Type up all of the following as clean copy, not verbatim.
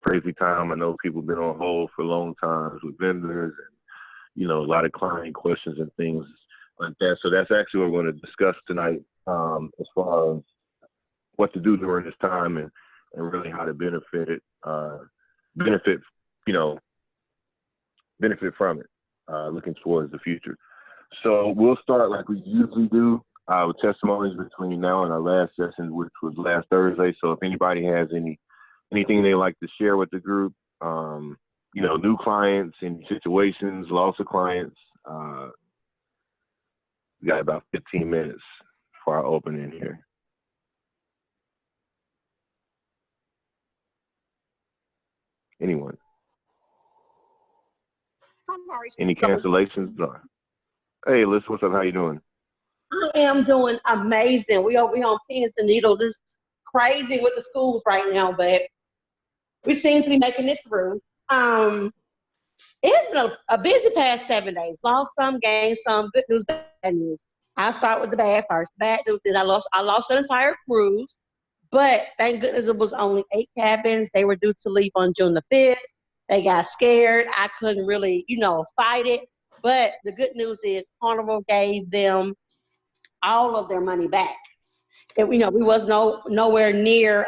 crazy time. I know people have been on hold for long times with vendors and, you know, a lot of client questions and things like that. So that's actually what we're going to discuss tonight, as far as what to do during this time and really how to benefit from it, looking towards the future. So we'll start like we usually do, with testimonies between now and our last session, which was last Thursday. So if anybody has anything they like to share with the group, you know, new clients, any situations, loss of clients, we got about 15 minutes for our opening here. Anyone? Any cancellations? No. Hey, Alyssa, what's up? How you doing? I am doing amazing. We over here on pins and needles. It's crazy with the schools right now, but we seem to be making it through. It's been a busy past 7 days. Lost some, gained some. Good news, bad news. I'll start with the bad first. Bad news is I lost an entire cruise, but thank goodness it was only 8 cabins. They were due to leave on June the 5th. They got scared. I couldn't really, fight it. But the good news is Carnival gave them all of their money back. And, we was nowhere near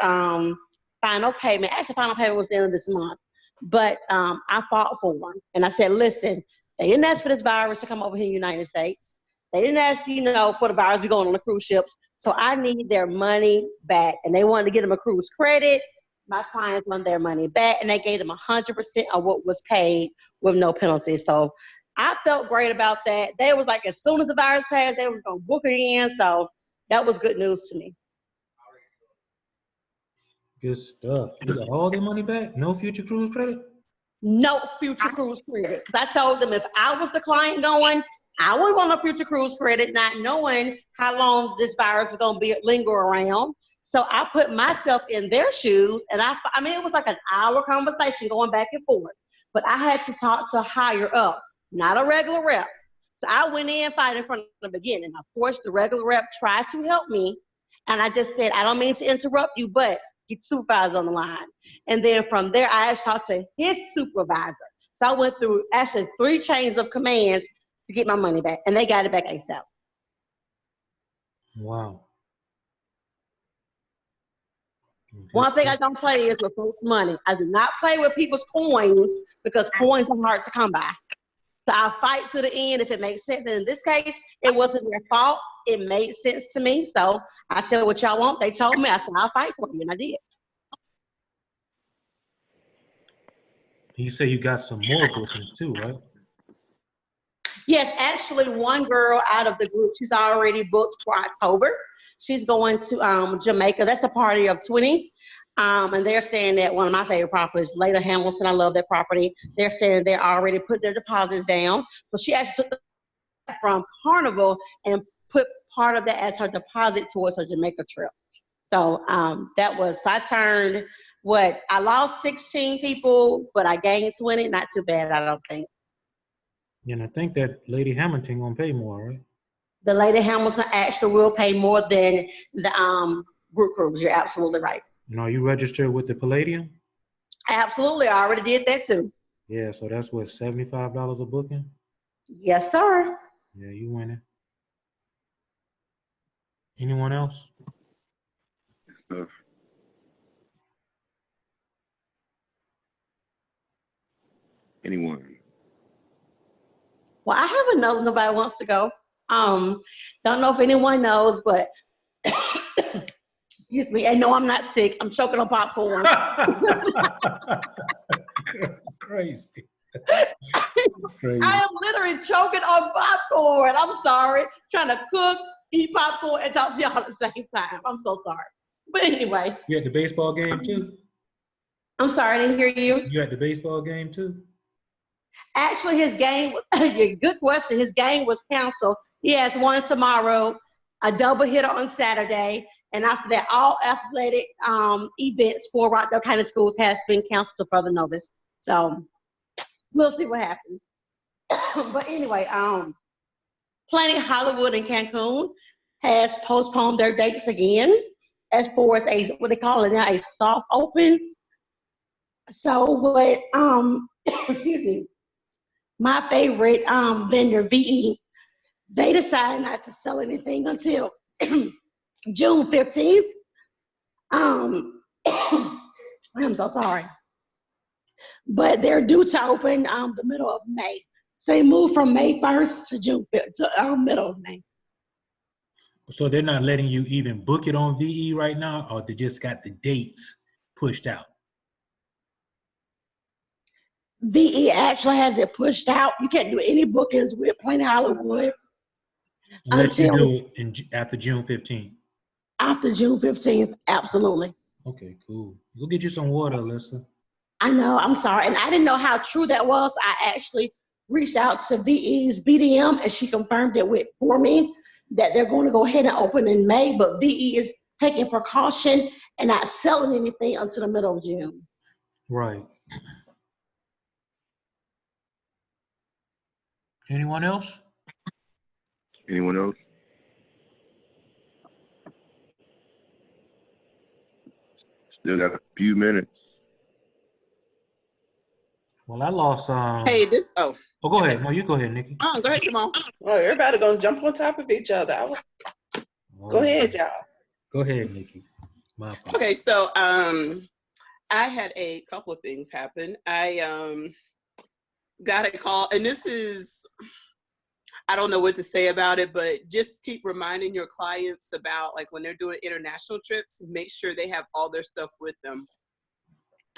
final payment. Actually, final payment was the end of this month. But I fought for them. And I said, listen, they didn't ask for this virus to come over here in the United States. They didn't ask, for the virus to be going on the cruise ships. So I need their money back. And they wanted to get them a cruise credit. My clients want their money back. And they gave them 100% of what was paid with no penalty. So I felt great about that. They was like, as soon as the virus passed, they was going to book it in. So that was good news to me. Good stuff. You got all their money back? No future cruise credit? No future cruise credit. Because I told them if I was the client going, I wouldn't want a future cruise credit, not knowing how long this virus is going to linger around. So I put myself in their shoes, and I mean, it was like an hour conversation going back and forth. But I had to talk to higher up, not a regular rep. So I went in fighting from the beginning. Of course, the regular rep tried to help me, and I just said, I don't mean to interrupt you, but get supervisor on the line. And then from there, I had to talk to his supervisor. So I went through actually 3 chains of commands to get my money back, and they got it back ASAP. Wow. One thing I don't play is with folks' money. I do not play with people's coins because coins are hard to come by. So I'll fight to the end if it makes sense. And in this case, it wasn't their fault. It made sense to me. So I said, what y'all want? They told me. I said, I'll fight for you. And I did. You say you got some more bookings too, right? Yes, actually, one girl out of the group, she's already booked for October. She's going to Jamaica. That's a party of 20. And they're staying at one of my favorite properties, Leda Hamilton. I love that property. They're saying they already put their deposits down. So she actually took that from Carnival and put part of that as her deposit towards her Jamaica trip. So I turned, I lost 16 people, but I gained 20. Not too bad, I don't think. And I think that Lady Hamilton gonna pay more, right? The Lady Hamilton actually will pay more than the group cruise. You're absolutely right. And are you registered with the Palladium? Absolutely, I already did that too. Yeah, so that's what, $75 a booking? Yes, sir. Yeah, you winning. Anyone else? Anyone? Well, I have another. Nobody wants to go. Don't know if anyone knows, but excuse me. And no, I'm not sick. I'm choking on popcorn. Crazy. I am literally choking on popcorn. I'm sorry. Trying to cook, eat popcorn, and talk to y'all at the same time. I'm so sorry. But anyway. You at the baseball game too? I'm sorry, I didn't hear you. You at the baseball game too? Actually, his game, good question. His game was canceled. He has one tomorrow, a double hitter on Saturday. And after that, all athletic events for Rockdale County Schools has been canceled to further notice. So we'll see what happens. But anyway, Planet Hollywood and Cancun has postponed their dates again as far as what they call it now, a soft open. So what excuse me, my favorite vendor, VE, they decided not to sell anything until June 15th. I'm so sorry. But they're due to open the middle of May. So they moved from May 1st to June 5th to middle of May. So they're not letting you even book it on VE right now, or they just got the dates pushed out? VE actually has it pushed out. You can't do any bookings with Planet Hollywood Unless you until do it after June 15th. after June 15th. Absolutely. Okay, cool. Go get you some water, Alyssa. I know, I'm sorry. And I didn't know how true that was. I actually reached out to VE's BDM and she confirmed it for me that they're going to go ahead and open in May, but VE is taking precaution and not selling anything until the middle of June. Right. Anyone else? Anyone else? Still got a few minutes. Well, I lost. Hey, Oh, go ahead. No, you go ahead, Nikki. go ahead, Jamal. Well, everybody gonna jump on top of each other. Go ahead, y'all. Go ahead, Nikki. My fault. Okay, so I had a couple of things happen. I got a call, and this is, I don't know what to say about it, but just keep reminding your clients about, like, when they're doing international trips, make sure they have all their stuff with them.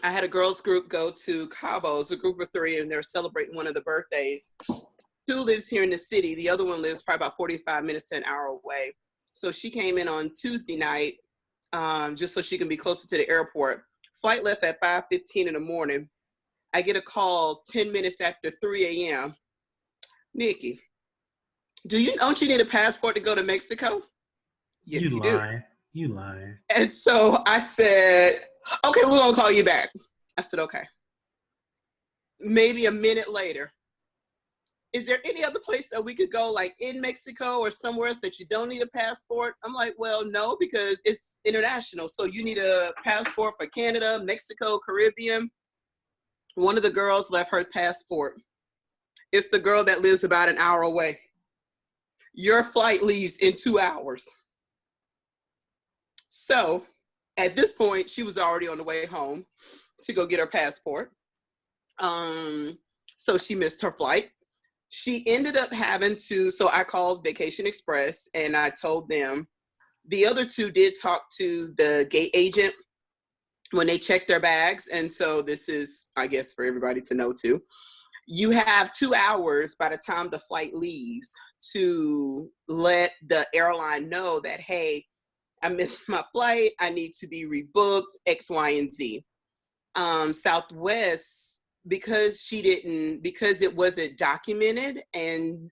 I had a girls group go to Cabo. It's a group of 3, and they're celebrating one of the birthdays. 2 lives here in the city. The other one lives probably about 45 minutes to an hour away. So she came in on Tuesday night, just so she can be closer to the airport. Flight left at 5:15 in the morning. I get a call 10 minutes after 3 a.m. Nikki, don't you need a passport to go to Mexico? Yes, you do. You lying. And so I said, okay, we're gonna call you back. I said, okay. Maybe a minute later, is there any other place that we could go, like in Mexico or somewhere else that you don't need a passport? I'm like, well, no, because it's international. So you need a passport for Canada, Mexico, Caribbean. One of the girls left her passport. It's the girl that lives about an hour away. Your flight leaves in 2 hours. So at this point, she was already on the way home to go get her passport. So she missed her flight. She ended up having to, so I called Vacation Express and I told them, the other 2 did talk to the gate agent when they checked their bags. And so this is, I guess, for everybody to know too. You have 2 hours by the time the flight leaves to let the airline know that, hey, I missed my flight. I need to be rebooked, X, Y, and Z. Southwest, because it wasn't documented, and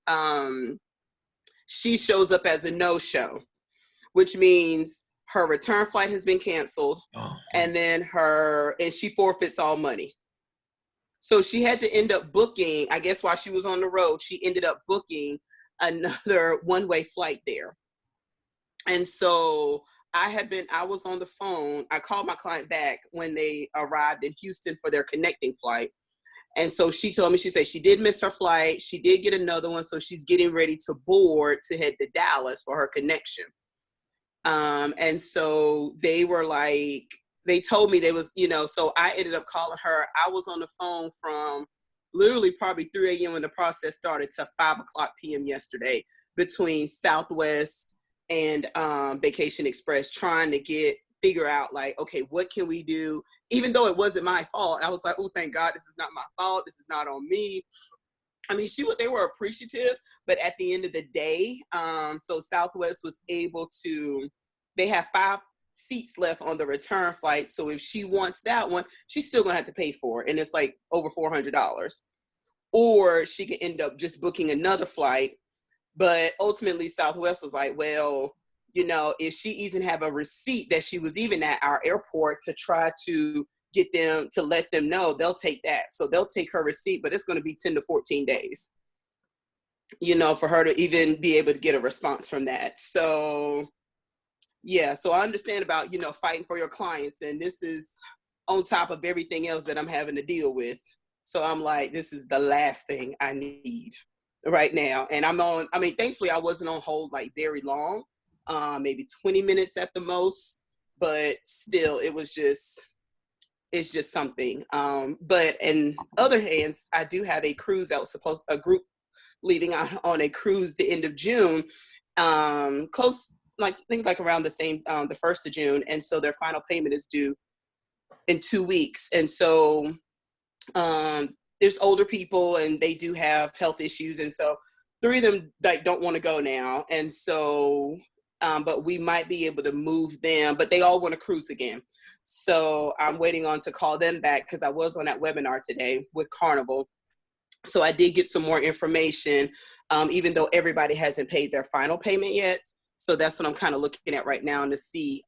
she shows up as a no-show, which means her return flight has been canceled, and then she forfeits all money. So she had to end up booking, I guess while she was on the road, she ended up booking another one-way flight there. And so I was on the phone. I called my client back when they arrived in Houston for their connecting flight. And so she told me, she said she did miss her flight. She did get another one. So she's getting ready to board to head to Dallas for her connection. And so they were like, they told me they was, so I ended up calling her. I was on the phone from literally probably 3 a.m. when the process started to 5:00 p.m. yesterday between Southwest and Vacation Express, trying to figure out, like, okay, what can we do? Even though it wasn't my fault, I was like, oh, thank God, this is not my fault. This is not on me. I mean, they were appreciative, but at the end of the day, so Southwest was able to, they have 5 seats left on the return flight. So if she wants that one, she's still gonna have to pay for it. And it's like over $400. Or she could end up just booking another flight. But ultimately Southwest was like, well, if she even have a receipt that she was even at our airport to try to get them to let them know, they'll take that. So they'll take her receipt, but it's going to be 10 to 14 days, for her to even be able to get a response from that. So, yeah, so I understand about, fighting for your clients. And this is, on top of everything else that I'm having to deal with. So I'm like, this is the last thing I need right now. And thankfully I wasn't on hold like very long, maybe 20 minutes at the most, but still it's just something. But in other hands, I do have a cruise a group leaving on a cruise the end of June, close, like I think like around the same, the 1st of June. And so their final payment is due in 2 weeks. And so there's older people and they do have health issues. And so 3 of them like don't want to go now. And so, but we might be able to move them, but they all want to cruise again. So I'm waiting on to call them back because I was on that webinar today with Carnival. So I did get some more information, even though everybody hasn't paid their final payment yet. So that's what I'm kind of looking at right now to see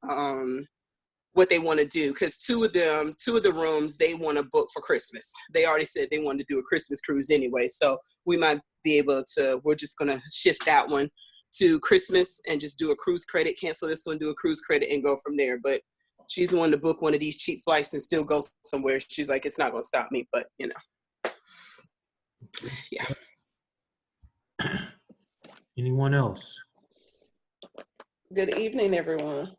what they want to do. Because 2 of the rooms, they want to book for Christmas. They already said they wanted to do a Christmas cruise anyway. So we might be able to, we're just going to shift that one to Christmas and just do a cruise credit, cancel this one, do a cruise credit and go from there. But she's the one to book one of these cheap flights and still go somewhere. She's like, it's not going to stop me, but you know. Yeah. Anyone else? Good evening, everyone.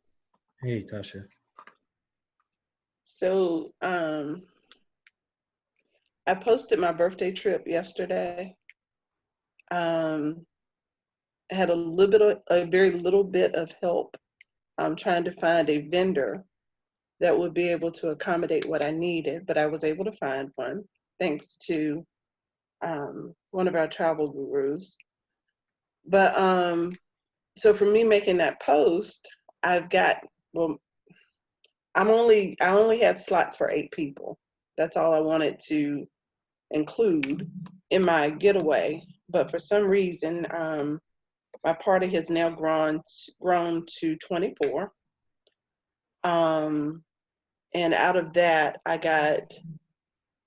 Hey, Tasha. So I posted my birthday trip yesterday. I had a very little bit of help. I'm trying to find a vendor that would be able to accommodate what I needed, but I was able to find one thanks to one of our travel gurus. But so for me making that post, I only had slots for 8 people. That's all I wanted to include in my getaway. But for some reason, my party has now grown to 24. And out of that, I got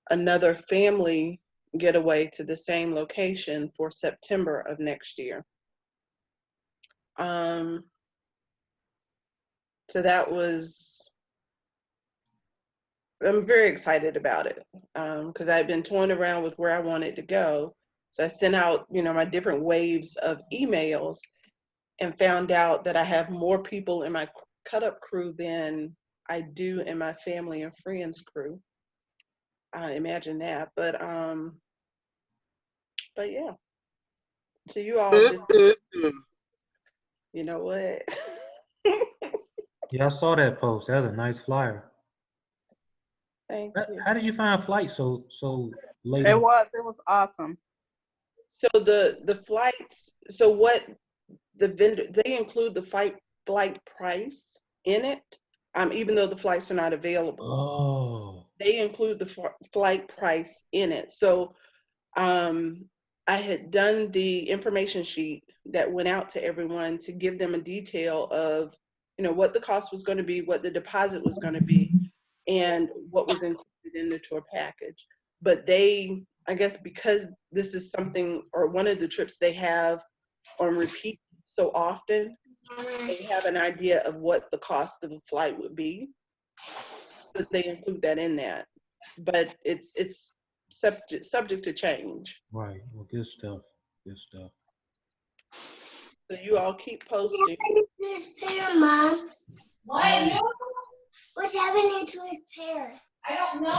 another family getaway to the same location for September of next year. So I'm very excited about it because I've been toying around with where I wanted to go. So I sent out, my different waves of emails and found out that I have more people in my cut-up crew than I do in my family and friends crew. Imagine that, but yeah. So you all just, you know what? Yeah, I saw that post. That was a nice flyer. Thank you. How did you find flights so late? It was awesome. So the flights, so what the vendor, they include the flight price in it, even though the flights are not available. Oh. They include the flight price in it. So I had done the information sheet that went out to everyone to give them a detail of, what the cost was going to be, what the deposit was going to be, and what was included in the tour package. But they, I guess because this is something, or one of the trips they have on repeat so often, they have an idea of what the cost of the flight would be. But they include that in that. But it's subject to change. Right. Well, good stuff. Good stuff. So you all keep posting. What is his hair, Mom? What? What's happening to his hair? I don't know.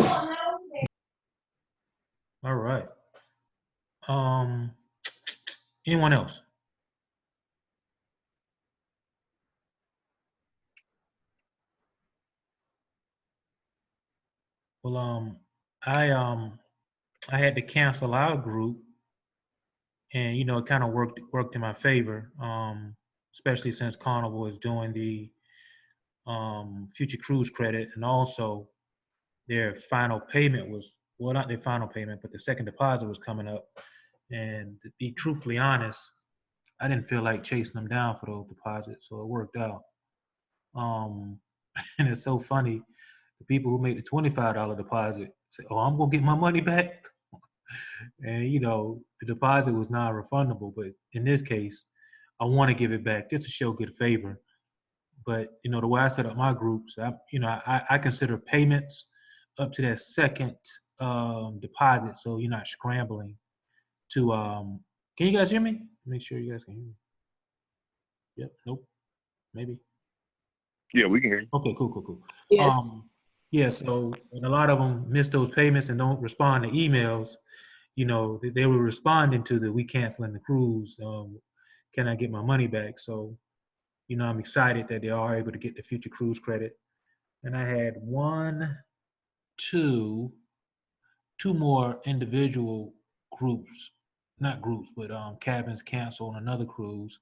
All right. Anyone else? Well, I had to cancel our group, and it kind of worked in my favor, especially since Carnival is doing the future cruise credit, and also their final payment was, well, not their final payment, but the second deposit was coming up. And to be truthfully honest, I didn't feel like chasing them down for those deposits, so it worked out. And it's so funny, the people who made the $25 deposit say, "Oh, I'm gonna get my money back," and the deposit was non-refundable. But in this case, I want to give it back just to show good favor. But the way I set up my groups, I consider payments up to that second deposit, so you're not scrambling to. Can you guys hear me? Make sure you guys can hear me. Yep. Nope. Maybe. Yeah, we can hear you. Okay. Cool. Yes. Yeah. So when a lot of them miss those payments and don't respond to emails, you know, they were responding to the "we canceling the cruise. Can I get my money back?" So, you know, I'm excited that they are able to get the future cruise credit. And I had two more individual groups, not groups, but cabins canceled on another cruise.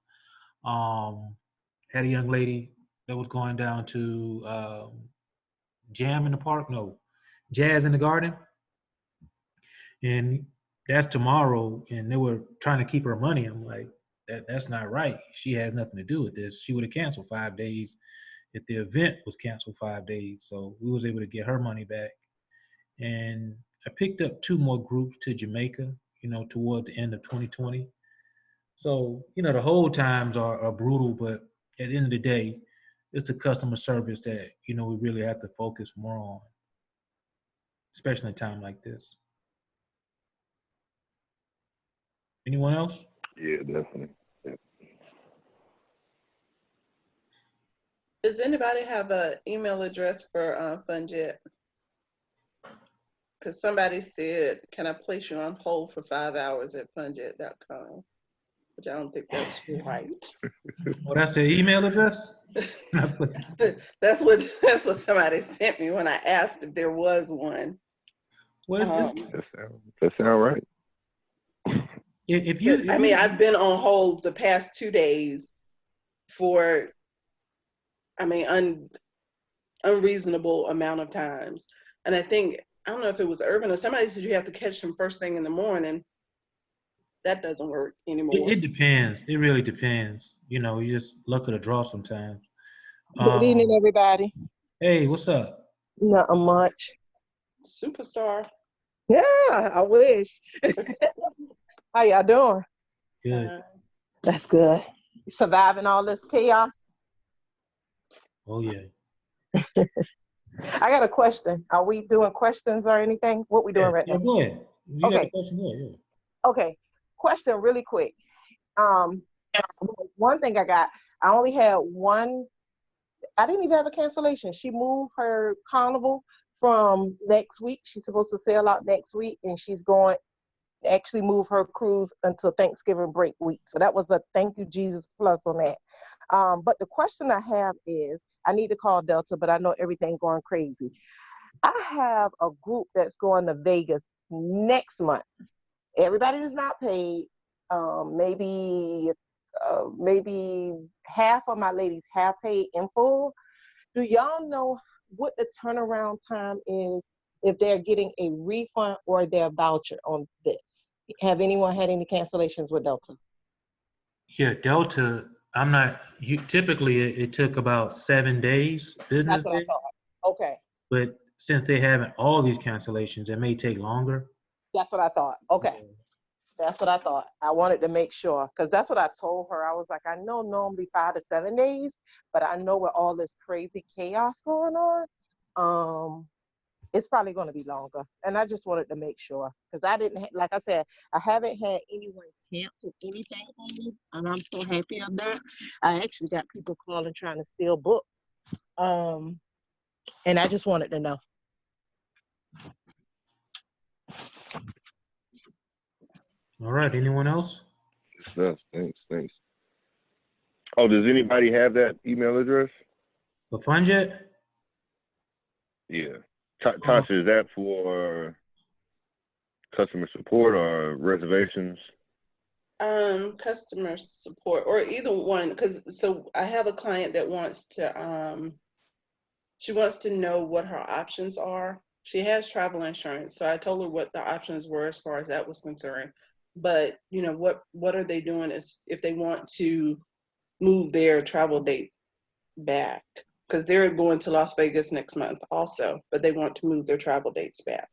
Had a young lady that was going down to Jam in the Park, no, Jazz in the Garden, and that's tomorrow. And they were trying to keep her money. I'm like, that's not right. She has nothing to do with this. She would have canceled 5 days if the event was canceled 5 days. So we was able to get her money back. And I picked up two more groups to Jamaica, you know, toward the end of 2020. So, you know, the hold times are brutal, but at the end of the day, it's the customer service that, you know, we really have to focus more on, especially in a time like this. Anyone else? Yeah, definitely. Yeah. Does anybody have an email address for FunJet? Because somebody said, "Can I place you on hold for 5 hours at funjet.com?" Which I don't think that's right. Oh, that's the email address? That's what somebody sent me when I asked if there was one. Well, That sound right. if you, I mean, I've been on hold the past 2 days for, I mean, unreasonable amount of times. And I think, I don't know if it was Urban or somebody said you have to catch them first thing in the morning. That doesn't work anymore. it depends. It really depends. You know, you just luck of the draw sometimes. Good evening, everybody. Hey, what's up? Not much. Superstar. Yeah, I wish. How y'all doing? Good. That's good. Surviving all this chaos. Oh, yeah. I got a question. Are we doing questions or anything? What we doing right now? Go ahead. You got Okay. the question? Go ahead. Okay. Question really quick. One thing I only had one. I didn't even have a cancellation. She moved her carnival from next week. She's supposed to sail out next week, and she's going to actually move her cruise until Thanksgiving break week. So that was a thank you, Jesus, plus on that. But the question I have is, I need to call Delta, but I know everything going crazy. I have a group that's going to Vegas next month. Everybody is not paid. Maybe half of my ladies have paid in full. Do y'all know what the turnaround time is if they're getting a refund or their voucher on this? Have anyone had any cancellations with Delta? Yeah, Delta, typically it took about 7 days, business That's what days. I thought. Okay. But since they haven't all these cancellations, it may take longer. That's what I thought. Okay. That's what I thought. I wanted to make sure, because that's what I told her. I was like, I know normally 5 to 7 days, but I know with all this crazy chaos going on, it's probably going to be longer. And I just wanted to make sure, because I didn't, like I said, I haven't had anyone cancel anything on me, and I'm so happy of that. I actually got people calling trying to steal book, and I just wanted to know. All right. Anyone else? Thanks. Oh, does anybody have that email address? For FunJet? Yeah. Tasha, is that for customer support or reservations? Customer support or either one, because so I have a client that wants to she wants to know what her options are. She has travel insurance, so I told her what the options were as far as that was concerned. But you know, what are they doing is if they want to move their travel date back, because they're going to Las Vegas next month also, but they want to move their travel dates back.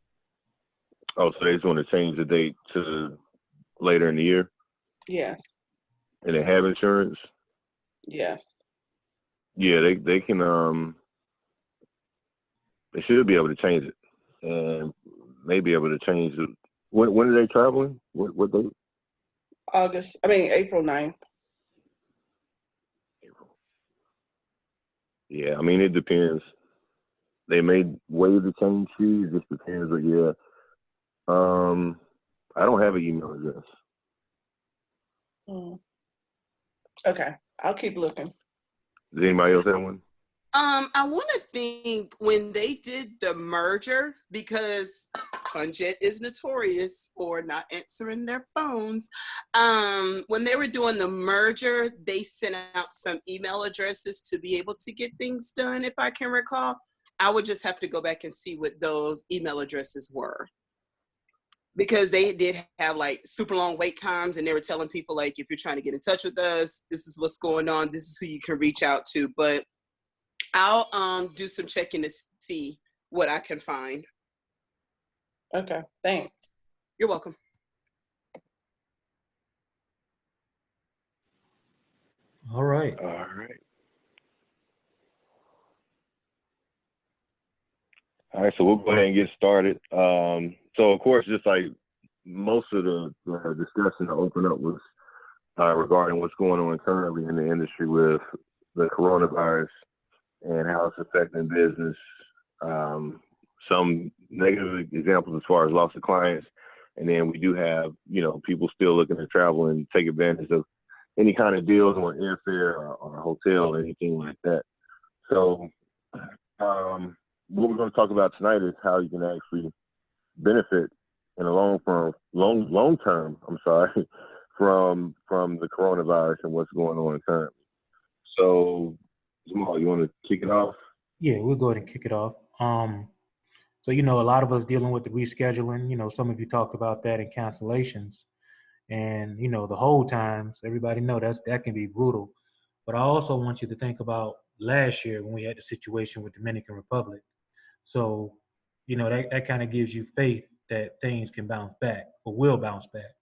Oh, so they just want to change the date to later in the year? Yes. And they have insurance? Yes. Yeah, they can they should be able to change it. and may be able to change it. When are they traveling? What date? April 9th. April. Yeah, I mean, it depends. They may waive the change fees. Just depends, but yeah. I don't have an email address. Okay, I'll keep looking. Does anybody else have one? I want to think when they did the merger, because Punjet is notorious for not answering their phones. When they were doing the merger, they sent out some email addresses to be able to get things done, if I can recall. I would just have to go back and see what those email addresses were. Because they did have like super long wait times, and they were telling people, like, if you're trying to get in touch with us, this is what's going on. This is who you can reach out to. But I'll do some checking to see what I can find. Okay, thanks. You're welcome. All right. All right. All right, so we'll go ahead and get started. So, of course, just like most of the discussion to open up was regarding what's going on currently in the industry with the coronavirus and how it's affecting business. Some negative examples as far as loss of clients. And then we do have, people still looking to travel and take advantage of any kind of deals on airfare or hotel or anything like that. So what we're going to talk about tonight is how you can actually benefit in a long term from the coronavirus and what's going on currently. So Jamal, you want to kick it off? Yeah, we'll go ahead and kick it off. So, a lot of us dealing with the rescheduling, some of you talked about that and cancellations. And, the hold times, everybody know that can be brutal. But I also want you to think about last year when we had the situation with Dominican Republic. So, that kind of gives you faith that things can bounce back or will bounce back.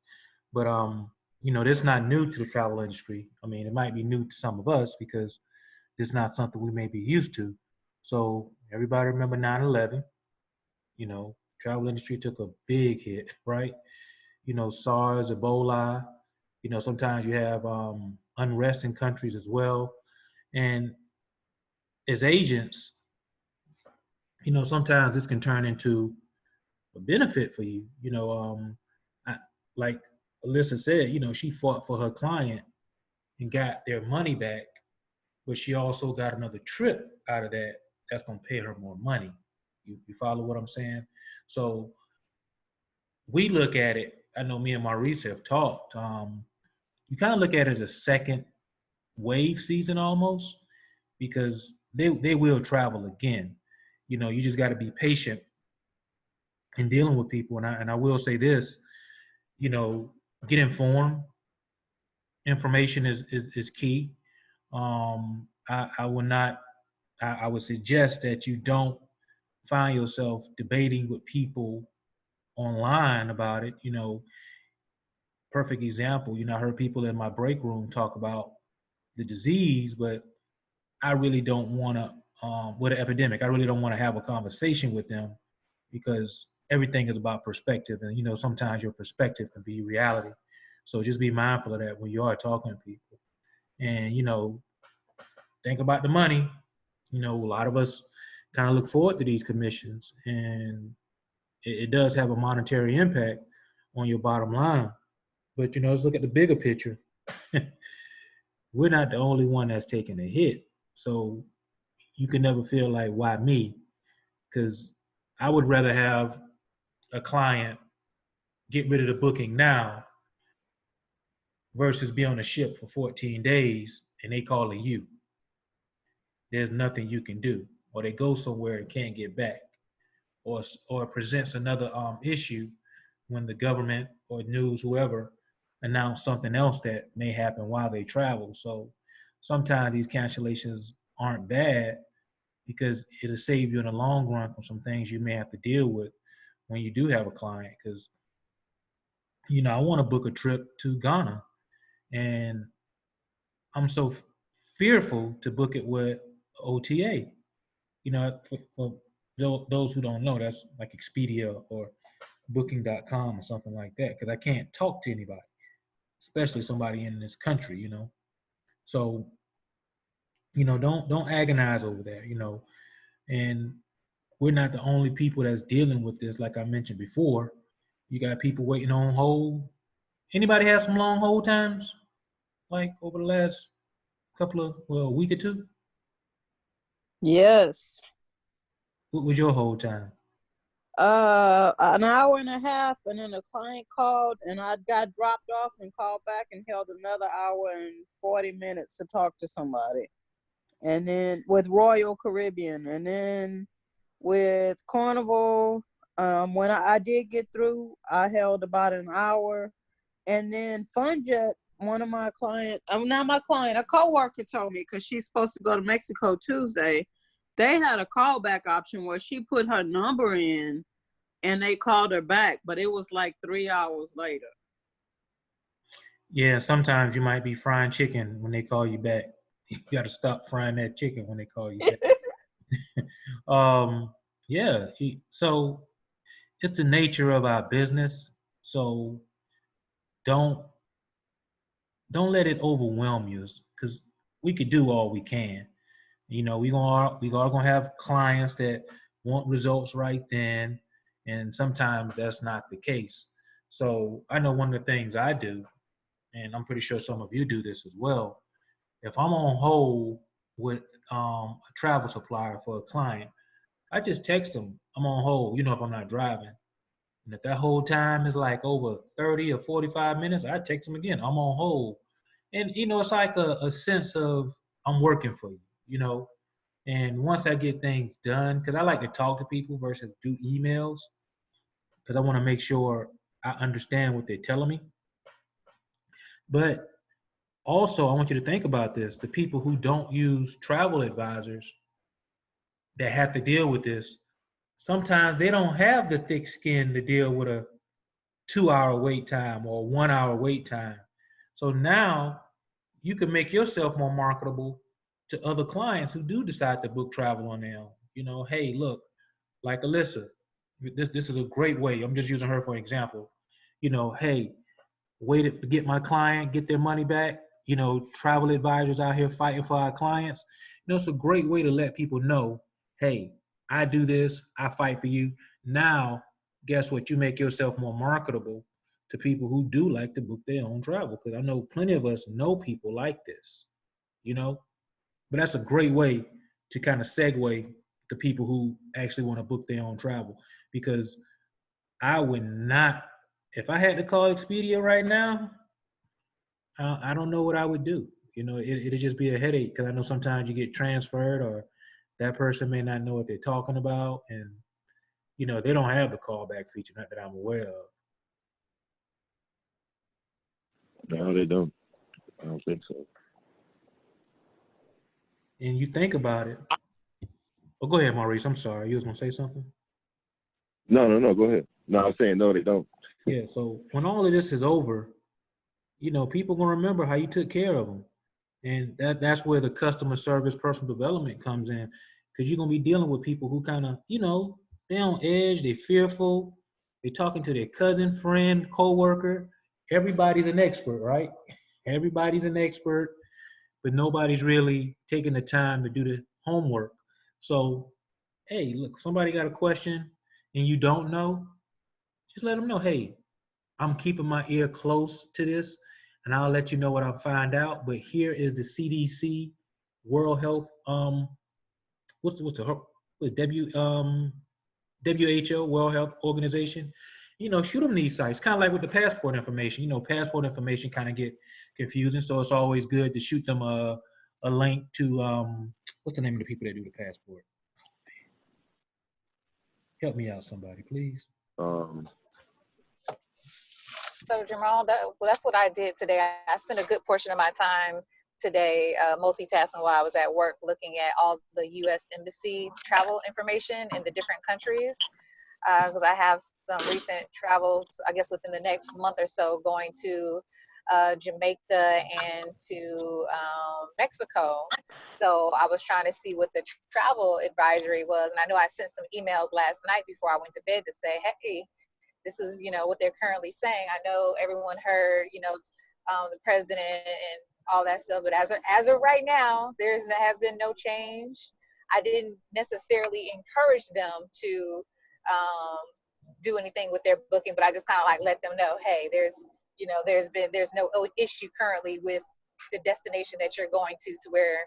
But, this is not new to the travel industry. I mean, it might be new to some of us because it's not something we may be used to. So everybody remember 9/11, travel industry took a big hit, right? SARS, Ebola, sometimes you have unrest in countries as well. And as agents, sometimes this can turn into a benefit for you. Like Alyssa said, she fought for her client and got their money back, but she also got another trip out of that that's going to pay her more money. You follow what I'm saying? So we look at it, I know me and Maurice have talked, you kind of look at it as a second wave season almost, because they will travel again. You just got to be patient in dealing with people. And I will say this, get informed. Information is key. I would suggest that you don't find yourself debating with people online about it. Perfect example, I heard people in my break room talk about the disease, but I really don't want to, with an epidemic, I really don't want to have a conversation with them because everything is about perspective. And, sometimes your perspective can be reality. So just be mindful of that when you are talking to people. And, think about the money. A lot of us kind of look forward to these commissions, and it does have a monetary impact on your bottom line. But, let's look at the bigger picture. We're not the only one that's taking a hit. So you can never feel like, why me? Because I would rather have a client get rid of the booking now versus be on a ship for 14 days and they calling you. There's nothing you can do. Or they go somewhere and can't get back. Or it presents another issue when the government or news, whoever, announce something else that may happen while they travel. So sometimes these cancellations aren't bad because it'll save you in the long run from some things you may have to deal with when you do have a client. Because, I want to book a trip to Ghana, and I'm so fearful to book it with OTA. For those who don't know, that's like Expedia or Booking.com or something like that, because I can't talk to anybody, especially somebody in this country, you know. So, you know, don't agonize over that, you know. And we're not the only people that's dealing with this. Like I mentioned before, you got people waiting on hold. Anybody have some long hold times, like over the last couple of, well, a week or two? Yes. What was your hold time? An hour and a half, and then a client called, and I got dropped off and called back and held another hour and 40 minutes to talk to somebody. And then with Royal Caribbean, and then with Carnival, when I did get through, I held about an hour. And then FunJet, one of my clients, not my client, a coworker told me, because she's supposed to go to Mexico Tuesday, they had a callback option where she put her number in and they called her back, but it was like 3 hours later. Yeah, sometimes you might be frying chicken when they call you back. You got to stop frying that chicken when they call you back. Yeah. So it's the nature of our business. So don't let it overwhelm you, because we could do all we can. You know, we are gonna have clients that want results right then, and sometimes that's not the case. So I know one of the things I do, and I'm pretty sure some of you do this as well. If I'm on hold with a travel supplier for a client, I just text them I'm on hold. You know, if I'm not driving, and if that whole time is like over 30 or 45 minutes, I text them again. I'm on hold, and you know, it's like a sense of I'm working for you. You know, and once I get things done, because I like to talk to people versus do emails, because I want to make sure I understand what they're telling me. But also, I want you to think about this. The people who don't use travel advisors that have to deal with this, sometimes they don't have the thick skin to deal with a 2 hour wait time or 1 hour wait time. So now you can make yourself more marketable to other clients who do decide to book travel on their own. You know, hey, look, like Alyssa, this is a great way. I'm just using her for an example. You know, hey, waited to get my client, get their money back. You know, travel advisors out here fighting for our clients. You know, it's a great way to let people know, hey, I do this, I fight for you. Now, guess what? You make yourself more marketable to people who do like to book their own travel. Because I know plenty of us know people like this, you know. But that's a great way to kind of segue to people who actually want to book their own travel. Because I would not, if I had to call Expedia right now, I don't know what I would do. You know, it'd just be a headache, because I know sometimes you get transferred, or that person may not know what they're talking about, and you know they don't have the callback feature, not that I'm aware of. No, they don't. I don't think so. And you think about it. Oh, go ahead, Maurice. I'm sorry. You was gonna say something? No. Go ahead. No, I'm saying no, they don't. Yeah. So when all of this is over, you know, people gonna remember how you took care of them. And that's where the customer service, personal development comes in, because you're gonna be dealing with people who kind of, you know, they're on edge, they're fearful, they're talking to their cousin, friend, coworker. Everybody's an expert, right? Everybody's an expert, but nobody's really taking the time to do the homework. So, hey, look, somebody got a question and you don't know, just let them know, hey, I'm keeping my ear close to this, and I'll let you know what I find out. But here is the CDC, World Health, what's the WHO, World Health Organization. You know, shoot them these sites. Kind of like with the passport information. You know, passport information kind of get confusing, so it's always good to shoot them a link to what's the name of the people that do the passport? Help me out, somebody, please. So Jamal, that's what I did today. I spent a good portion of my time today multitasking while I was at work, looking at all the U.S. Embassy travel information in the different countries, because I have some recent travels, I guess within the next month or so, going to Jamaica and to Mexico. So I was trying to see what the travel advisory was. And I know I sent some emails last night before I went to bed to say, hey, this is, what they're currently saying. I know everyone heard, the president and all that stuff, but as of right now, there has been no change. I didn't necessarily encourage them to do anything with their booking, but I just kind of like let them know, hey, there's no issue currently with the destination that you're going to where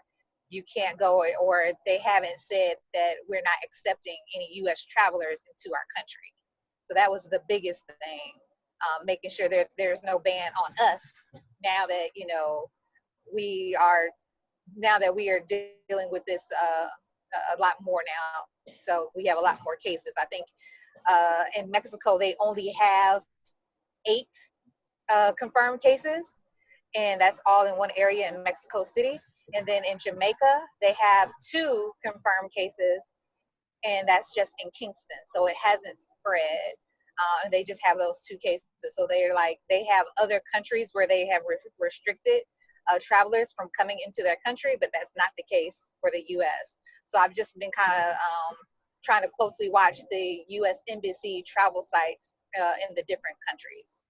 you can't go, or they haven't said that we're not accepting any U.S. travelers into our country. So that was the biggest thing, making sure that there's no ban on us now that we are dealing with this a lot more now. So we have a lot more cases. I think in Mexico they only have 8 confirmed cases, and that's all in one area in Mexico City. And then in Jamaica they have 2 confirmed cases, and that's just in Kingston. So it hasn't spread. And they just have those 2 cases. So they have other countries where they have restricted travelers from coming into their country, but that's not the case for the U.S. So I've just been kind of trying to closely watch the U.S. Embassy travel sites in the different countries.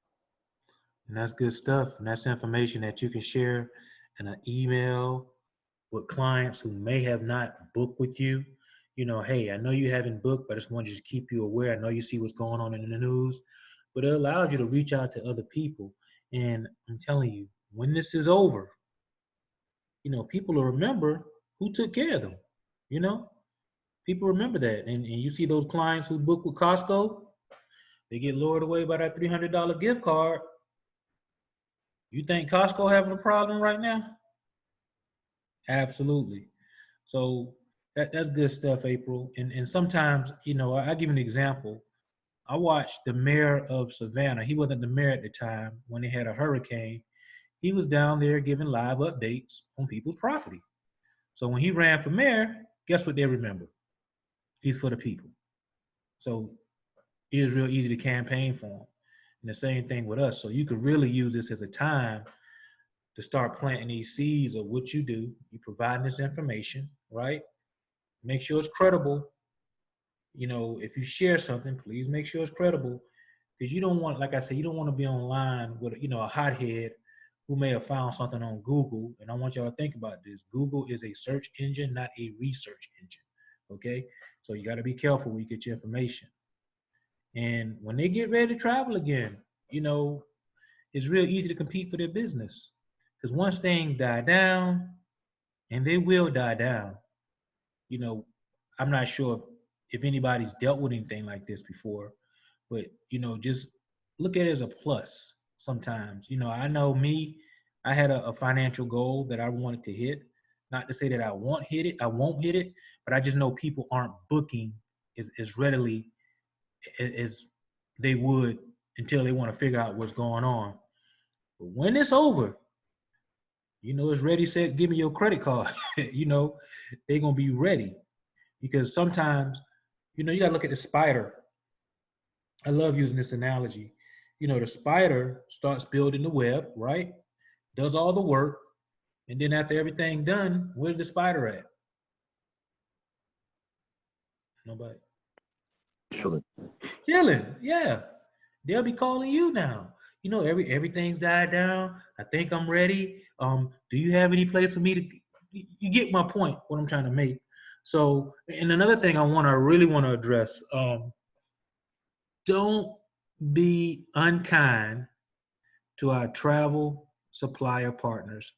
And that's good stuff. And that's information that you can share in an email with clients who may have not booked with you. Hey, I know you haven't booked, but I just want to just keep you aware. I know you see what's going on in the news, but it allows you to reach out to other people. And I'm telling you, when this is over, people will remember who took care of them. People remember that. And you see those clients who book with Costco, they get lured away by that $300 gift card. You think Costco having a problem right now? Absolutely. So that's good stuff, April. And sometimes, I give you an example. I watched the mayor of Savannah. He wasn't the mayor at the time when they had a hurricane. He was down there giving live updates on people's property. So when he ran for mayor, guess what they remember? He's for the people. So it was real easy to campaign for him. And the same thing with us. So you could really use this as a time to start planting these seeds of what you do. You provide this information, right? Make sure it's credible. If you share something, please make sure it's credible, because you don't want, like I said, you don't want to be online with, a hothead who may have found something on Google. And I want y'all to think about this. Google is a search engine, not a research engine. Okay? So you got to be careful where you get your information. And when they get ready to travel again, it's real easy to compete for their business. Because once things die down, and they will die down, I'm not sure if anybody's dealt with anything like this before, but, just look at it as a plus sometimes. I know me, I had a financial goal that I wanted to hit. Not to say that I won't hit it, but I just know people aren't booking as readily as they would until they want to figure out what's going on. But when it's over, it's ready, set, give me your credit card. They're going to be ready. Because sometimes, you got to look at the spider. I love using this analogy. The spider starts building the web, right? Does all the work. And then after everything done, where's the spider at? Nobody. Chilling, yeah. They'll be calling you now. Everything's died down. I think I'm ready. Do you have any place for me to? You get my point. What I'm trying to make. So, and another thing I really want to address. Don't be unkind to our travel supplier partners,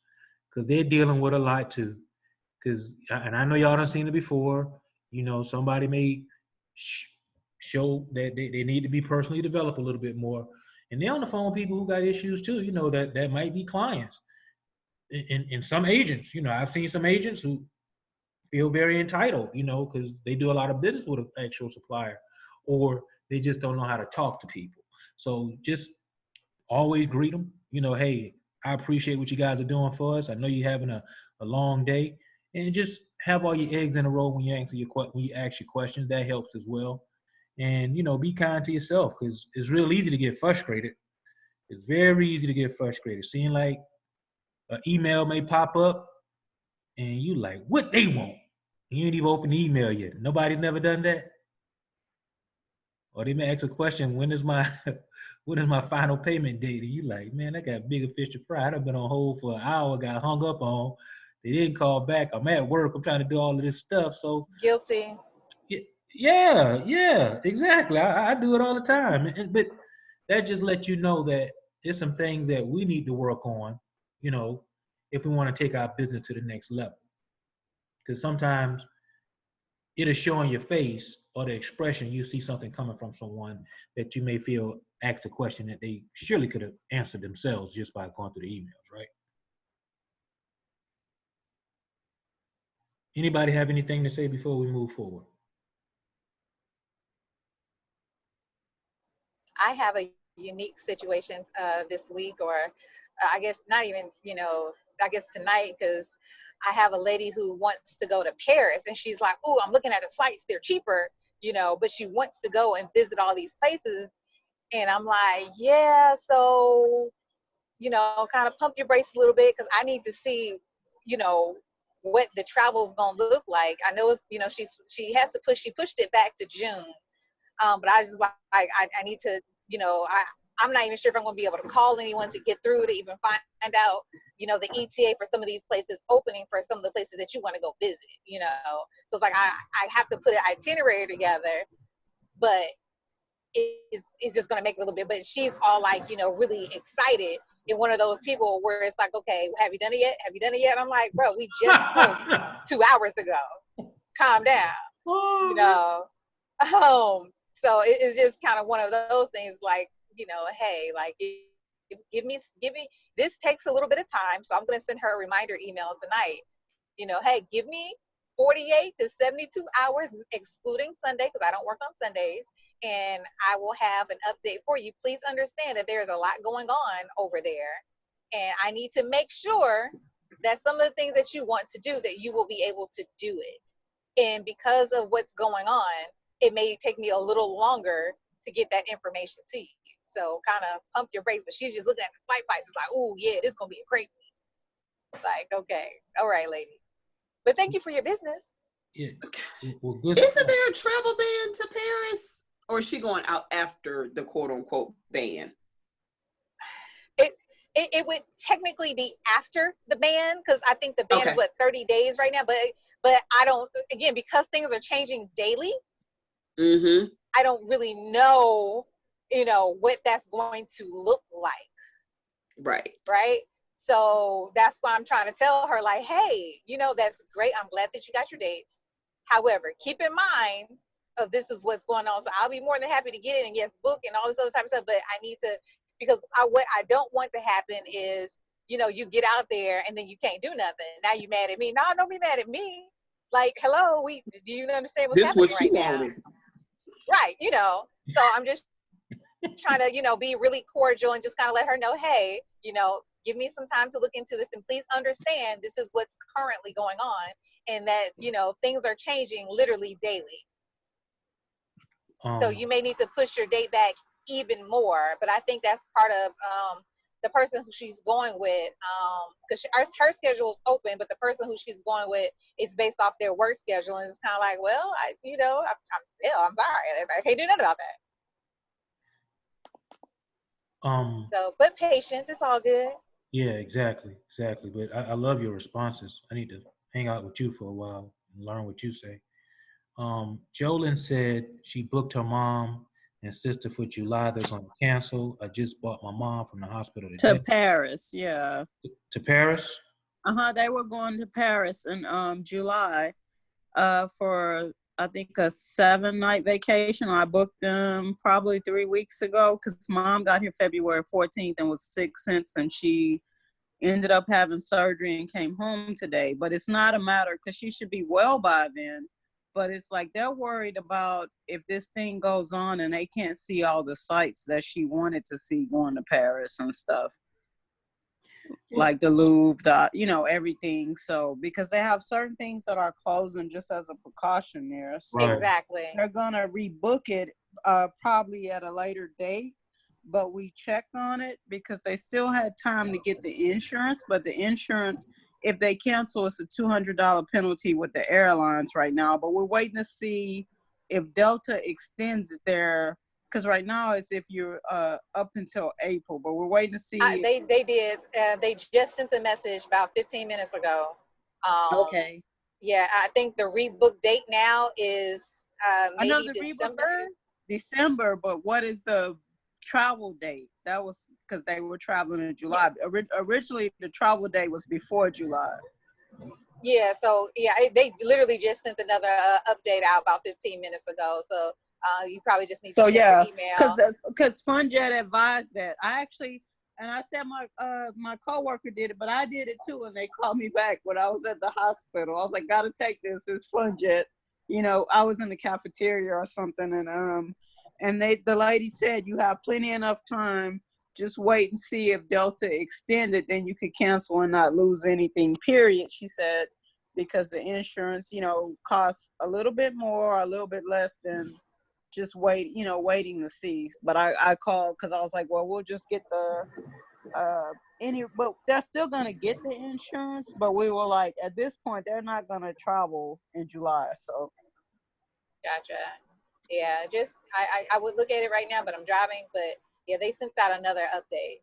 because they're dealing with a lot too. And I know y'all done seen it before. Somebody may show that they need to be personally developed a little bit more. And they're on the phone with people who got issues too, that might be clients. And some agents, I've seen some agents who feel very entitled, because they do a lot of business with an actual supplier, or they just don't know how to talk to people. So just always greet them. Hey, I appreciate what you guys are doing for us. I know you're having a long day, and just have all your eggs in a row when you ask your questions. That helps as well. And be kind to yourself, because it's real easy to get frustrated. It's very easy to get frustrated. Seeing like an email may pop up and you like, what they want? You ain't even opened the email yet. Nobody's never done that. Or they may ask a question, when is my final payment date? And you like, man, I got bigger fish to fry. I've been on hold for an hour, got hung up on. They didn't call back. I'm at work. I'm trying to do all of this stuff. So Guilty. yeah, exactly. I do it all the time. But that just lets you know that there's some things that we need to work on, you know, if we want to take our business to the next level. Because sometimes it'll show on your face or the expression, you see something coming from someone that you may feel asked a question that they surely could have answered themselves just by going through the emails, right? Anybody have anything to say before we move forward? I have a unique situation this week, or I guess not even, I guess tonight, because I have a lady who wants to go to Paris, and she's like, oh, I'm looking at the flights, they're cheaper, but she wants to go and visit all these places. And I'm like, yeah, so, kind of pump your brakes a little bit, because I need to see, what the travel's gonna look like. I know it's, she pushed it back to June. But I just like, I need to, I'm not even sure if I'm going to be able to call anyone to get through to even find out, the ETA for some of these places opening for some of the places that you want to go visit, So it's like, I have to put an itinerary together, but it's just going to make it a little bit, but she's all like, really excited. And one of those people where it's like, okay, have you done it yet? Have you done it yet? I'm like, bro, we just spoke 2 hours ago. Calm down, So it's just kind of one of those things, like, hey, like, give me, this takes a little bit of time. So I'm going to send her a reminder email tonight, hey, give me 48 to 72 hours, excluding Sunday, because I don't work on Sundays. And I will have an update for you. Please understand that there's a lot going on over there. And I need to make sure that some of the things that you want to do, that you will be able to do it. And because of what's going on, it may take me a little longer to get that information to you. So kind of pump your brakes. But she's just looking at the flight prices like, oh, yeah, this is going to be a great week. Like, okay, all right, lady. But thank you for your business. Yeah. Well, good. Isn't there a travel ban to Paris? Or is she going out after the quote unquote ban? It would technically be after the ban, because I think the ban is 30 days right now. But I don't, again, because things are changing daily. Mm-hmm. I don't really know, what that's going to look like. Right. So that's why I'm trying to tell her, like, hey, that's great. I'm glad that you got your dates. However, keep in mind of this is what's going on. So I'll be more than happy to get in and yes, book and all this other type of stuff. But I need to, because what I don't want to happen is, you get out there and then you can't do nothing. Now you mad at me. No, don't be mad at me. Like, hello, do you understand what's happening right now? Wanted. Right. So I'm just trying to, be really cordial and just kind of let her know, hey, give me some time to look into this, and please understand this is what's currently going on, and that, things are changing literally daily. So you may need to push your date back even more, but I think that's part of the person who she's going with, because her schedule is open, but the person who she's going with is based off their work schedule, and it's kind of like, well, I'm sorry, I can't do nothing about that. So, but patience, it's all good. Yeah, exactly. But I love your responses. I need to hang out with you for a while and learn what you say. Jolyn said she booked her mom and sister for July. They're going to cancel. I just bought my mom from the hospital today. To Paris, yeah. To Paris? They were going to Paris in July for, I think, a 7-night vacation. I booked them probably 3 weeks ago because mom got here February 14th and was sick since, and she ended up having surgery and came home today. But it's not a matter, because she should be well by then. But it's like they're worried about if this thing goes on and they can't see all the sites that she wanted to see going to Paris and stuff. Like the Louvre, everything. So, because they have certain things that are closing just as a precaution there. So exactly. they're going to rebook it probably at a later date. but we checked on it because they still had time to get the insurance. But the insurance, if they cancel, it's a $200 penalty with the airlines right now. But we're waiting to see if Delta extends their, because right now it's if you're up until April, but we're waiting to see. They did. They just sent a message about 15 minutes ago. Okay. Yeah, I think the rebook date now is maybe I know the December. December, but what is the travel date? That was because they were traveling in July. Yes. Originally, the travel date was before July. Yeah, so yeah, they literally just sent another update out about 15 minutes ago. So you probably just need to check your email. Because FunJet advised that. I actually, and I said my coworker did it, but I did it too, and they called me back when I was at the hospital. I was like, gotta take this. It's FunJet. You know, I was in the cafeteria or something, and the lady said you have plenty enough time. Just wait and see if Delta extended, then you could cancel and not lose anything, period, she said, because the insurance, you know, costs a little bit more, a little bit less than just waiting to see. But I called because I was like, well, we'll just get the but they're still gonna get the insurance, but we were like, at this point, they're not gonna travel in July, so. Gotcha. Yeah, just I would look at it right now, but I'm driving. But yeah, they sent out another update.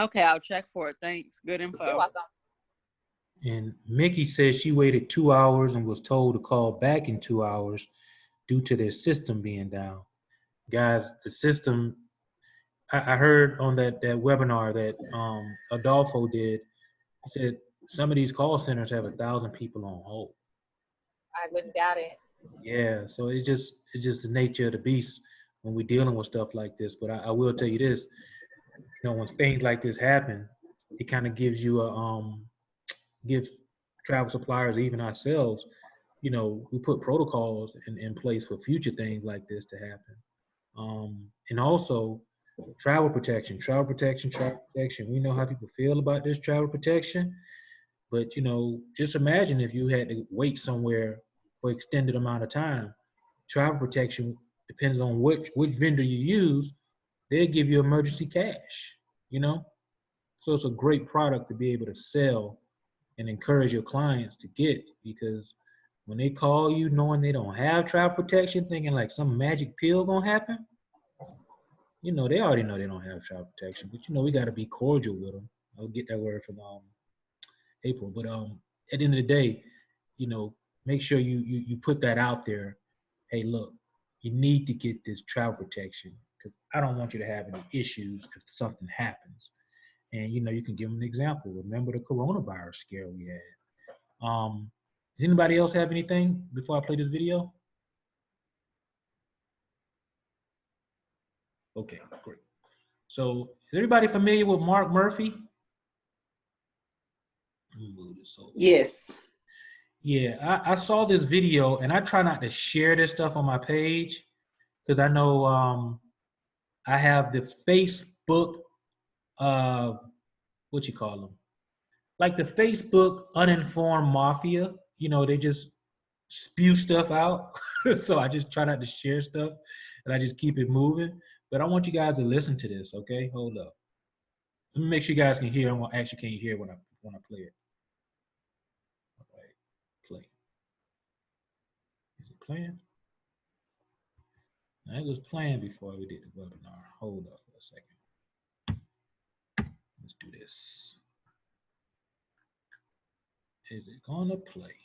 Okay, I'll check for it. Thanks. Good info. You're welcome. And Mickey says she waited 2 hours and was told to call back in 2 hours due to their system being down. Guys, the system, I heard on that webinar that Adolfo did, he said some of these call centers have 1,000 people on hold. I wouldn't doubt it. Yeah, so it's just the nature of the beast when we're dealing with stuff like this. But I will tell you this, you know, when things like this happen, it kind of gives you gives travel suppliers, even ourselves, you know, we put protocols in place for future things like this to happen. And also travel protection. We know how people feel about this travel protection, but you know, just imagine if you had to wait somewhere for extended amount of time. Travel protection depends on which vendor you use. They'll give you emergency cash, you know? So it's a great product to be able to sell and encourage your clients to get, because when they call you knowing they don't have travel protection, thinking like some magic pill gonna happen, you know, they already know they don't have travel protection, but you know, we gotta be cordial with them. I'll get that word from April. But at the end of the day, you know, make sure you put that out there. Hey, look, you need to get this travel protection because I don't want you to have any issues if something happens. And you know, you can give them an example. Remember the coronavirus scare we had. Does anybody else have anything before I play this video? Okay, great. So is everybody familiar with Mark Murphy? Let me move this over. Yes. Yeah, I saw this video, and I try not to share this stuff on my page because I know I have the Facebook, what you call them? Like the Facebook uninformed mafia. You know, they just spew stuff out. So I just try not to share stuff, and I just keep it moving. But I want you guys to listen to this, okay? Hold up. Let me make sure you guys can hear. Actually, can you hear when I play it? All right, play. Is it playing? It was playing before we did the webinar. Hold up for a second. Let's do this. Is it gonna play?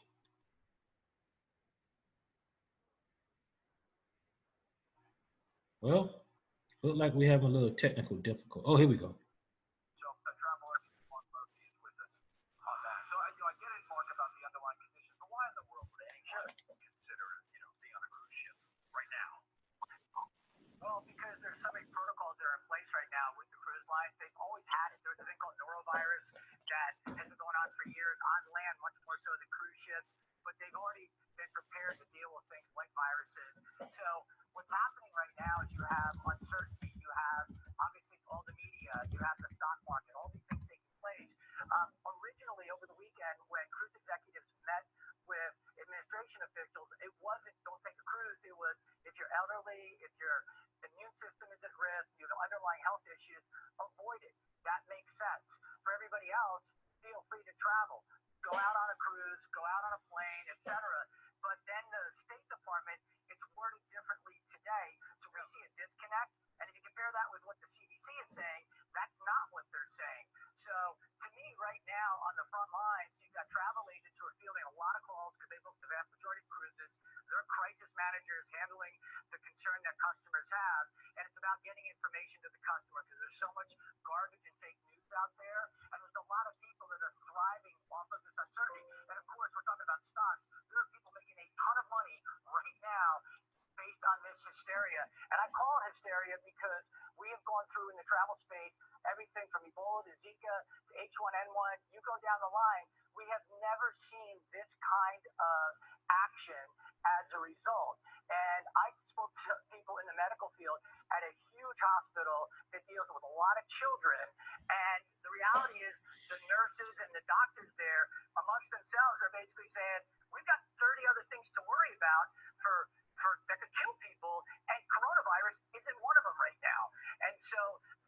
Well, look like we have a little technical difficulty. Oh, here we go. Well, because there's so many protocols that are in place right now with the cruise lines. They've always had it. There's a thing called norovirus that has been going on for years on land, much more so than cruise ships. But they've already been prepared to deal with things like viruses. So what's happening right now is you have uncertainty. You have obviously all the media. You have the stock market. All these things taking place. Originally, over the weekend, when cruise executives met with administration officials, it wasn't don't take a cruise. It was if you're elderly, if your immune system is at risk, you have sense. For everybody else, feel free to travel. Go out on a cruise, go out on a plane, etc. But then the State Department, it's worded differently today. So we see a disconnect. And if you compare that with what the CDC is saying, that's not what they're saying. So to me, right now on the front lines, you've got travel agents who are fielding a lot of calls because they book the vast majority of cruises. They're crisis managers handling the concern that customers have. And it's about getting information to the customer because there's so much garbage and fake news out there. And there's a lot of people that are thriving off of this uncertainty. And of course, we're talking about stocks. There are people making a ton of money right now based on this hysteria. And I call it hysteria because we have gone through in the travel space everything from Ebola to Zika to H1N1. You go down the line, we have never seen this kind of action as a result. And I spoke to people in the medical field at a huge hospital that deals with a lot of children. And the reality is the nurses and the doctors there amongst themselves are basically saying, we've got 30 other things to worry about for that could kill people, and coronavirus isn't one of them right now. And so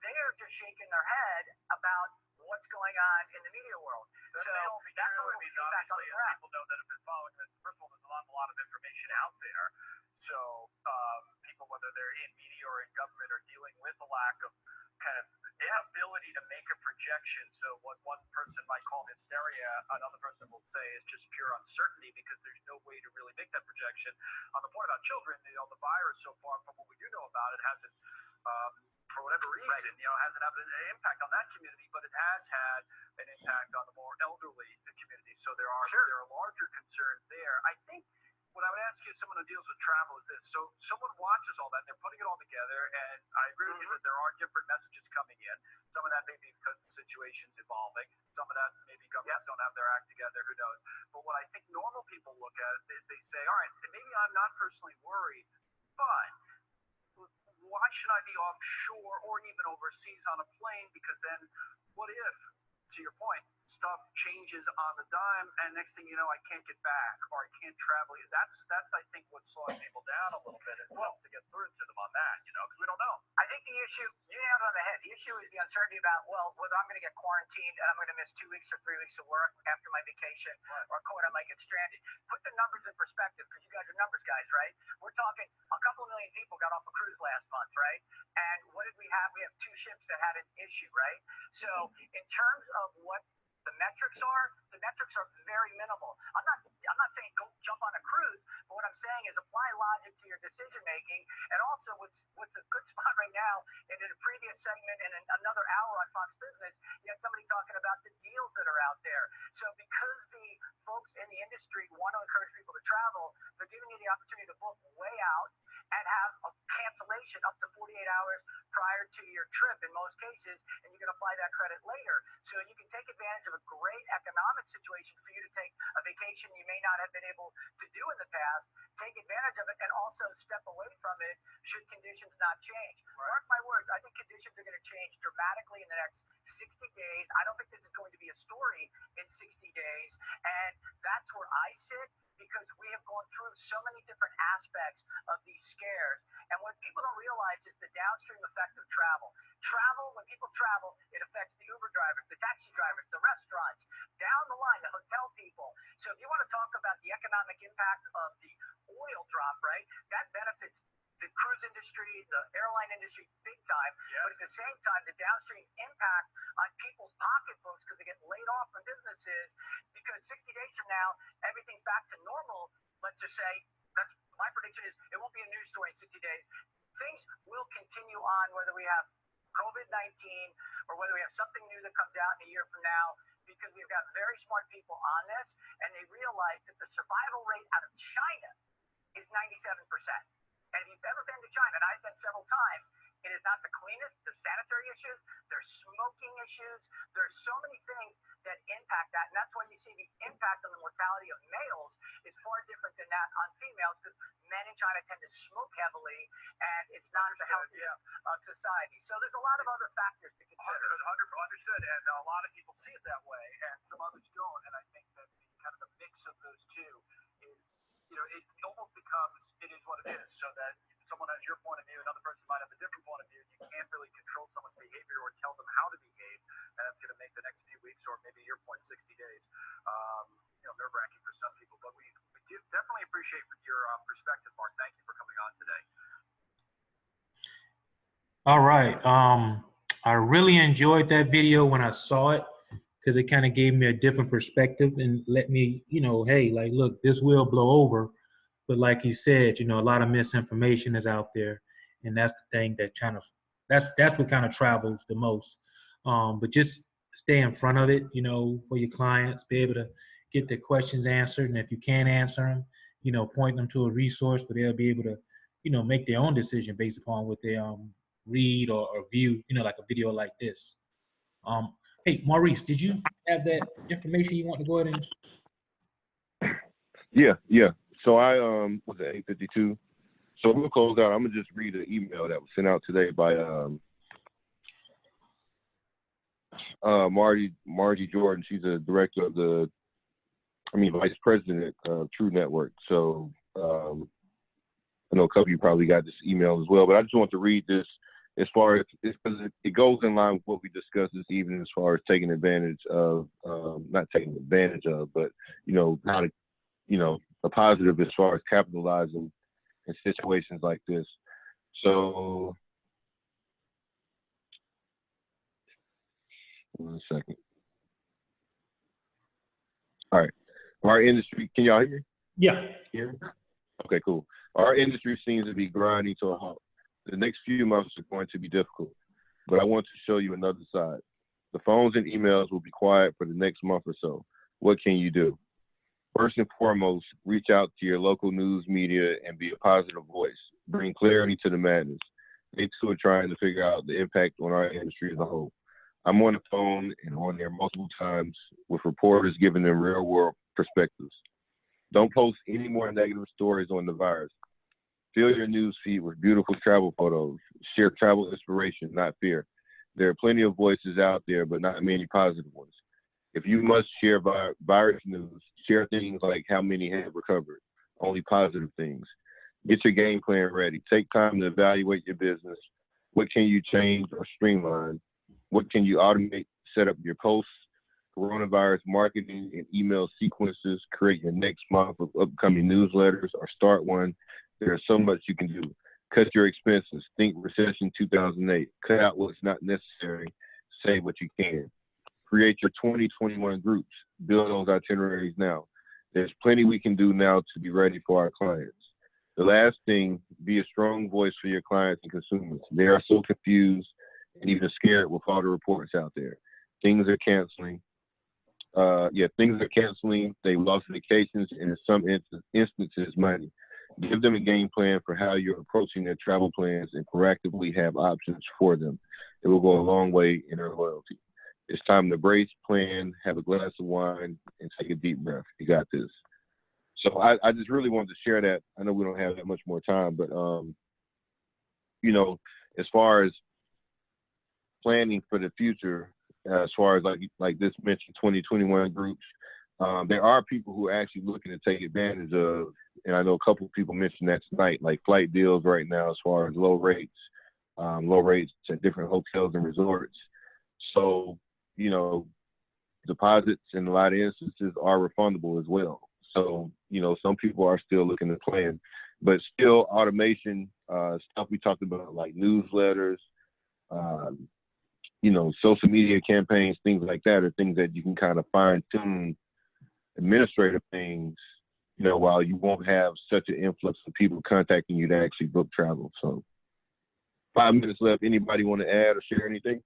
they're just shaking their head about what's going on in the media world. That So may all be that's true. a I little mean, feedback on obviously, the as ground. people know that have been following this, first of all, there's a lot of information out there. So people, whether they're in media or in government, are dealing with the lack of kind of inability to make a projection. So what one person might call hysteria, another person will say is just pure uncertainty because there's no way to really make that projection. On the point about children, the virus so far, from what we do know about it, hasn't, for whatever reason, hasn't had an impact on that community, but it has had an impact on the more elderly community. So there are larger concerns there. I think what I would ask you, someone who deals with travel, is this. So someone watches all that, they're putting it all together, and I agree with you that there are different messages coming in. Some of that may be because the situation's evolving. Some of that maybe governments don't have their act together, who knows. But what I think normal people look at is they say, all right, maybe I'm not personally worried, but why should I be offshore or even overseas on a plane? Because then what if, to your point, stuff changes on the dime, and next thing you know, I can't get back or I can't travel. That's I think what slows people down a little bit, and well, to get through to them on that, because we don't know. I think the issue, you nailed it on the head. The issue is the uncertainty about, whether I'm going to get quarantined and I'm going to miss 2 weeks or 3 weeks of work after my vacation, or I might get stranded. Put the numbers in perspective, because you guys are numbers guys, right? We're talking a couple of million people got off a cruise last month, right? And what did we have? We have 2 ships that had an issue, right? So in terms of what the metrics are very minimal. I'm not saying go jump on a cruise, but what I'm saying is apply logic to your decision making. And also what's a good spot right now, and in a previous segment and in another hour on Fox Business, you had somebody talking about the deals that are out there. So because the folks in the industry want to encourage people to travel, they're giving you the opportunity to book way out and have a cancellation up to 48 hours prior to your trip in most cases, and you can apply that credit later. So you can take advantage of a great economic situation for you to take a vacation you may not have been able to do in the past, take advantage of it, and also step away from it should conditions not change. Mark my words, I think conditions are going to change dramatically in the next 60 days. I don't think this is going to be a story in 60 days, and that's where I sit, because we have gone through so many different aspects of these scares. And what people don't realize is the downstream effect of travel. When people travel, it affects the Uber drivers, the taxi drivers, the restaurants, down the line, the hotel people. So if you want to talk about the economic impact of the oil drop, right, that benefits the cruise industry, the airline industry, big time. Yeah. But at the same time, the downstream impact on people's pocketbooks, because they get laid off from businesses, because 60 days from now, everything's back to normal. Let's just say, that's my prediction is it won't be a news story in 60 days. Things will continue on, whether we have COVID-19 or whether we have something new that comes out in a year from now, because we've got very smart people on this, and they realize that the survival rate out of China is 97%. And if you've ever been to China, and I've been several times, it is not the cleanest. There's sanitary issues, there's smoking issues, there's so many things that impact that. And that's why you see the impact on the mortality of males is far different than that on females, because men in China tend to smoke heavily, and it's not the healthiest of society. So there's a lot of other factors to consider. Understood, and a lot of people see it that way, and some others don't. And I think that the mix of those two is, it almost becomes, it is what it is, so that someone has your point of view, another person might have a different point of view. You can't really control someone's behavior or tell them how to behave, and that's going All right. I really enjoyed that video when I saw it because it kind of gave me a different perspective and let me, hey, like, look, this will blow over. But like you said, a lot of misinformation is out there, and that's the thing that that's what kind of travels the most. But just stay in front of it, for your clients, be able to get their questions answered, and if you can't answer them, point them to a resource where they'll be able to, make their own decision based upon what they read or view, like a video like this. Hey, Maurice, did you have that information you want to go ahead and? Yeah. So I was at 8:52. So we'll close out. I'm gonna just read an email that was sent out today by Margie Jordan. She's a director of vice president of True Network. So I know a couple of you probably got this email as well, but I just want to read this as far as because it goes in line with what we discussed this evening as far as taking advantage of, not taking advantage of, but how to, a positive as far as capitalizing in situations like this. So, 1 second. All right. Our industry, can y'all hear me? Yeah. Okay, cool. Our industry seems to be grinding to a halt. The next few months are going to be difficult, but I want to show you another side. The phones and emails will be quiet for the next month or so. What can you do? First and foremost, reach out to your local news media and be a positive voice. Bring clarity to the madness. They too are trying to figure out the impact on our industry as a whole. I'm on the phone and on there multiple times with reporters giving them real world perspectives. Don't post any more negative stories on the virus. Fill your news feed with beautiful travel photos. Share travel inspiration, not fear. There are plenty of voices out there, but not many positive ones. If you must share virus news, share things like how many have recovered, only positive things. Get your game plan ready. Take time to evaluate your business. What can you change or streamline? What can you automate? Set up your posts, coronavirus marketing and email sequences, create your next month of upcoming newsletters or start one. There's so much you can do. Cut your expenses. Think recession 2008. Cut out what's not necessary. Save what you can. Create your 2021 groups. Build those itineraries now. There's plenty we can do now to be ready for our clients. The last thing, be a strong voice for your clients and consumers. They are so confused and even scared with all the reports out there. Things are canceling. Things are canceling. They've lost vacations and in some instances money. Give them a game plan for how you're approaching their travel plans and proactively have options for them. It will go a long way in their loyalty. It's time to brace, plan, have a glass of wine, and take a deep breath. You got this. So I just really wanted to share that. I know we don't have that much more time, but as far as planning for the future, as far as like this mentioned 2021 groups, there are people who are actually looking to take advantage of, and I know a couple of people mentioned that tonight, like flight deals right now as far as low rates at different hotels and resorts. So, deposits in a lot of instances are refundable as well. So, some people are still looking to plan, but still automation, stuff we talked about like newsletters, social media campaigns, things like that are things that you can kind of fine tune administrative things, while you won't have such an influx of people contacting you to actually book travel. So 5 minutes left. Anybody want to add or share anything?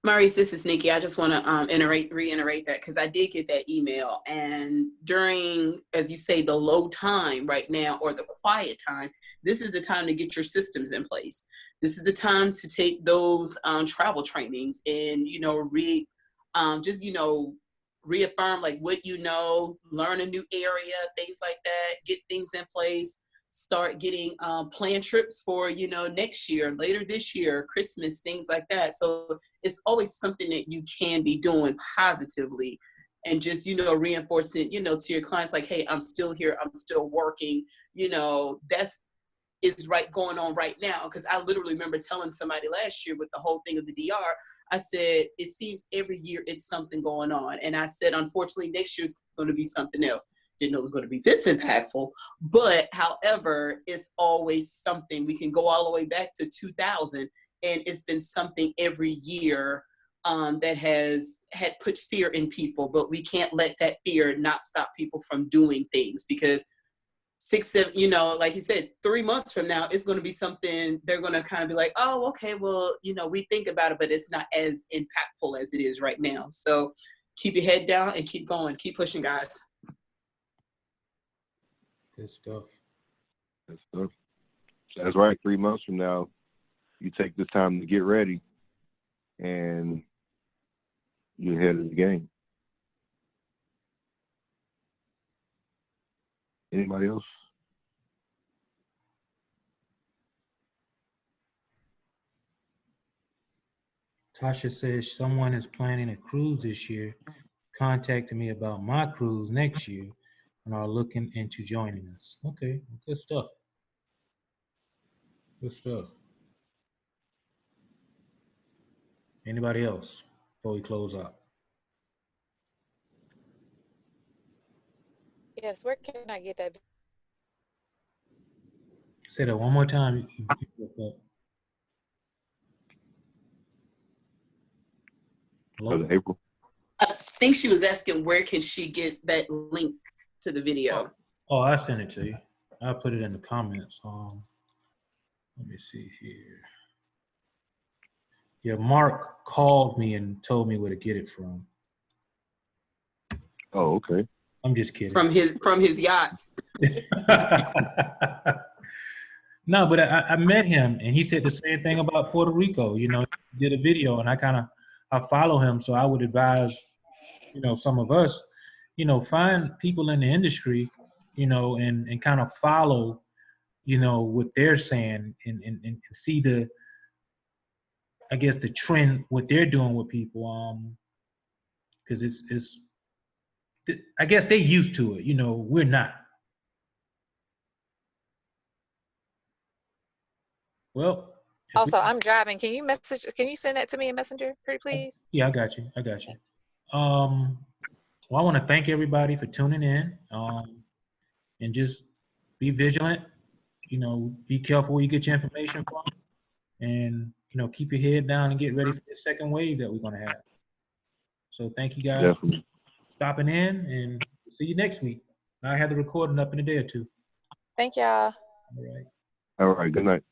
Maurice, this is Nikki. I just want to reiterate that because I did get that email. And during, as you say, the low time right now or the quiet time, this is the time to get your systems in place. This is the time to take those travel trainings and, reaffirm like what learn a new area, things like that, get things in place. Start getting planned trips for, next year, later this year, Christmas, things like that. So it's always something that you can be doing positively and just, reinforcing, to your clients, like, hey, I'm still here. I'm still working, that's is going on right now. Because I literally remember telling somebody last year with the whole thing of the DR, I said, it seems every year it's something going on. And I said, unfortunately, next year's going to be something else. didn't know it was going to be this impactful. But however, it's always something. We can go all the way back to 2000, and it's been something every year that had put fear in people. But we can't let that fear not stop people from doing things, because 6, 7, you know, like you said, 3 months from now, it's going to be something they're going to kind of be like, oh, okay, well, you know, we think about it, but it's not as impactful as it is right now. So keep your head down and keep going, keep pushing, guys. Good stuff. Good stuff. That's right. 3 months from now, you take this time to get ready, and you're ahead of the game. Anybody else? Tasha says someone is planning a cruise this year, contacted me about my cruise next year, and are looking into joining us. Okay, good stuff. Good stuff. Anybody else before we close out? Yes, where can I get that? Say that one more time. You broke up. Hello? Brother April. I think she was asking, where can she get that link to the video? Oh, I sent it to you. I put it in the comments. Let me see here. Yeah, Mark called me and told me where to get it from. Oh, okay. I'm just kidding. From his yacht. No, but I met him and he said the same thing about Puerto Rico. You know, he did a video, and I follow him, so I would advise, you know, some of us, you know, find people in the industry, you know, and kind of follow, you know, what they're saying, and see the, I guess, the trend, what they're doing with people, because it's I guess they used to it, you know, we're not. Well, Also, I'm driving. Can you send that to me in Messenger, pretty please? yeah, I got you. Well, I want to thank everybody for tuning in, and just be vigilant, you know, be careful where you get your information from, and, you know, keep your head down and get ready for the second wave that we're going to have. So thank you guys Definitely. for stopping in, and see you next week. I have the recording up in a day or two. Thank y'all. All right. All right. Good night.